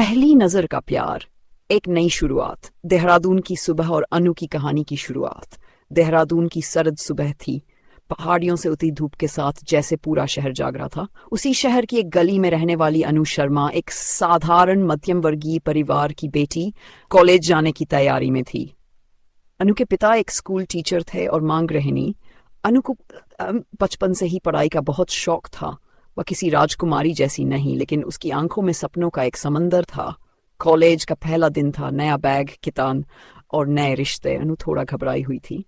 पहली नजर का प्यार, एक नई शुरुआत। देहरादून की सुबह और अनु की कहानी की शुरुआत। देहरादून की सर्द सुबह थी। पहाड़ियों से उतरी धूप के साथ जैसे पूरा शहर जाग रहा था। उसी शहर की एक गली में रहने वाली अनु शर्मा, एक साधारण मध्यम वर्गीय परिवार की बेटी, कॉलेज जाने की तैयारी में थी। अनु के पिता एक स्कूल टीचर थे और मां गृहिणी। अनु को बचपन से ही पढ़ाई का बहुत शौक था। वह किसी राजकुमारी जैसी नहीं, लेकिन उसकी आंखों में सपनों का एक समंदर था। कॉलेज का पहला दिन था, नया बैग, किताब और नए रिश्ते। अनु थोड़ा घबराई हुई थी।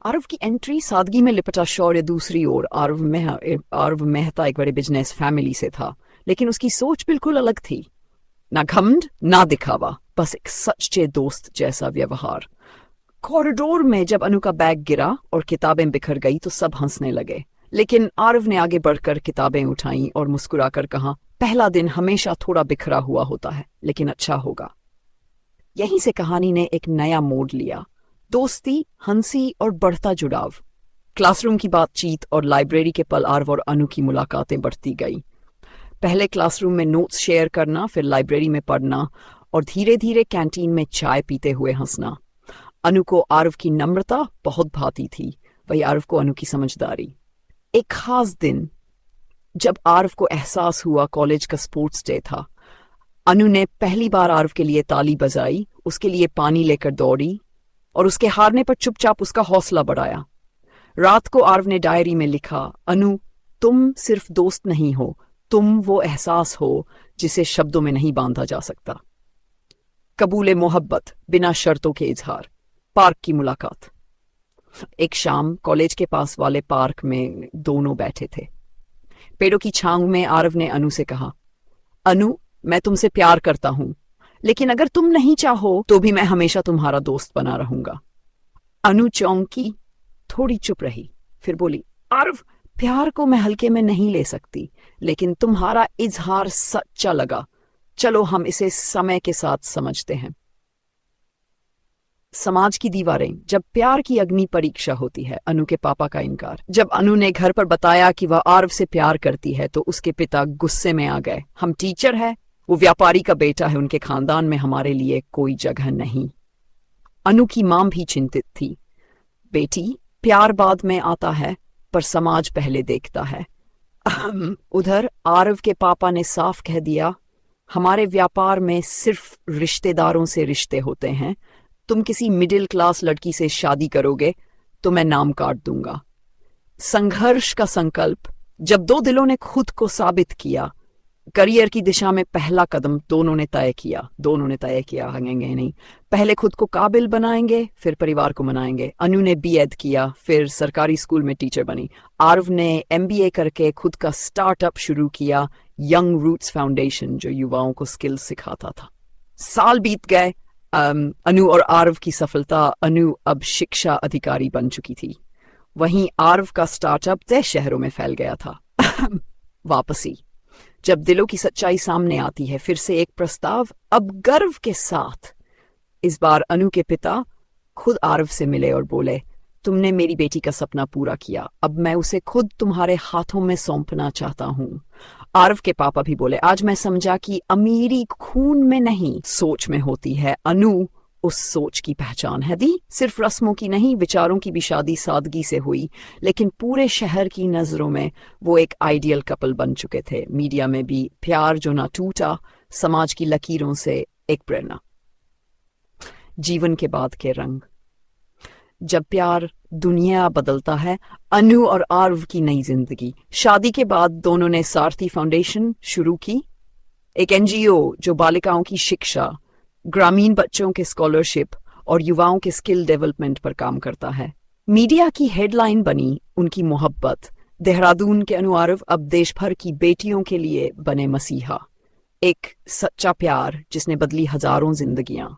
आरव की एंट्री सादगी में लिपटा शौर्य। दूसरी ओर आरव मेहता एक बड़े बिजनेस फैमिली से था, लेकिन उसकी सोच बिल्कुल अलग थी। ना घमंड, ना दिखावा, बस एक सच्चे दोस्त जैसा व्यवहार। कॉरिडोर में जब अनु का बैग गिरा और किताबें बिखर गई तो सब हंसने लगे, लेकिन आरव ने आगे बढ़कर किताबें उठाई और मुस्कुराकर कहा, पहला दिन हमेशा थोड़ा बिखरा हुआ होता है, लेकिन अच्छा होगा। यहीं से कहानी ने एक नया मोड़ लिया। दोस्ती, हंसी और बढ़ता जुड़ाव। क्लासरूम की बातचीत और लाइब्रेरी के पल। आरव और अनु की मुलाकातें बढ़ती गई। पहले क्लासरूम में नोट्स शेयर करना, फिर लाइब्रेरी में पढ़ना और धीरे धीरे कैंटीन में चाय पीते हुए हंसना। अनु को आरव की नम्रता बहुत भाती थी, वही आरव को अनु की समझदारी। एक खास दिन जब आरव को एहसास हुआ कॉलेज का स्पोर्ट्स डे था। अनु ने पहली बार आरव के लिए ताली बजाई, उसके लिए पानी लेकर दौड़ी और उसके हारने पर चुपचाप उसका हौसला बढ़ाया। रात को आरव ने डायरी में लिखा, अनु, तुम सिर्फ दोस्त नहीं हो, तुम वो एहसास हो जिसे शब्दों में नहीं बांधा जा सकता। कबूले मोहब्बत, बिना शर्तों के इजहार। पार्क की मुलाकात। एक शाम कॉलेज के पास वाले पार्क में दोनों बैठे थे। पेड़ों की छांव में आरव ने अनु से कहा, अनु, मैं तुमसे प्यार करता हूं, लेकिन अगर तुम नहीं चाहो तो भी मैं हमेशा तुम्हारा दोस्त बना रहूंगा। अनु चौंकी, थोड़ी चुप रही, फिर बोली, आरव, प्यार को मैं हल्के में नहीं ले सकती, लेकिन तुम्हारा इजहार सच्चा लगा। चलो हम इसे समय के साथ समझते हैं। समाज की दीवारें। जब प्यार की अग्नि परीक्षा होती है। अनु के पापा का इनकार। जब अनु ने घर पर बताया कि वह आरव से प्यार करती है तो उसके पिता गुस्से में आ गए। हम टीचर है, वो व्यापारी का बेटा है, उनके खानदान में हमारे लिए कोई जगह नहीं। अनु की मां भी चिंतित थी। बेटी, प्यार बाद में आता है, पर समाज पहले देखता है। उधर आरव के पापा ने साफ कह दिया, हमारे व्यापार में सिर्फ रिश्तेदारों से रिश्ते होते हैं। तुम किसी मिडिल क्लास लड़की से शादी करोगे तो मैं नाम काट दूंगा। संघर्ष का संकल्प। जब दो दिलों ने खुद को साबित किया, करियर की दिशा में पहला कदम दोनों ने तय किया। हंगेंगे नहीं, पहले खुद को काबिल बनाएंगे, फिर परिवार को मनाएंगे। अनु ने बीएड किया, फिर सरकारी स्कूल में टीचर बनी। आरव ने एमबीए करके खुद का स्टार्टअप शुरू किया, यंग रूट्स फाउंडेशन, जो युवाओं को स्किल्स सिखाता था। साल बीत गए। अनु और आरव की सफलता। अनु अब शिक्षा अधिकारी बन चुकी थी, वहीं आरव का स्टार्टअप 10 शहरों में फैल गया था। वापसी। जब दिलों की सच्चाई सामने आती है, फिर से एक प्रस्ताव, अब गर्व के साथ। इस बार अनु के पिता खुद आरव से मिले और बोले, तुमने मेरी बेटी का सपना पूरा किया, अब मैं उसे खुद तुम्हारे हाथों में सौंपना चाहता हूं। आरव के पापा भी बोले, आज मैं समझा कि अमीरी खून में नहीं, सोच में होती है। अनु उस सोच की पहचान है दी। सिर्फ रस्मों की नहीं, विचारों की भी शादी सादगी से हुई, लेकिन पूरे शहर की नजरों में वो एक आइडियल कपल बन चुके थे। मीडिया में भी प्यार जो ना टूटा, समाज की लकीरों से एक प्रेरणा। जीवन के बाद के रंग। जब प्यार दुनिया बदलता है। अनु और आरव की नई जिंदगी। शादी के बाद दोनों ने सारथी फाउंडेशन शुरू की, एक एनजीओ जो बालिकाओं की शिक्षा, ग्रामीण बच्चों के स्कॉलरशिप और युवाओं के स्किल डेवलपमेंट पर काम करता है। मीडिया की हेडलाइन बनी उनकी मोहब्बत। देहरादून के अनु आरव अब देश भर की बेटियों के लिए बने मसीहा। एक सच्चा प्यार जिसने बदली हजारों जिंदगियां।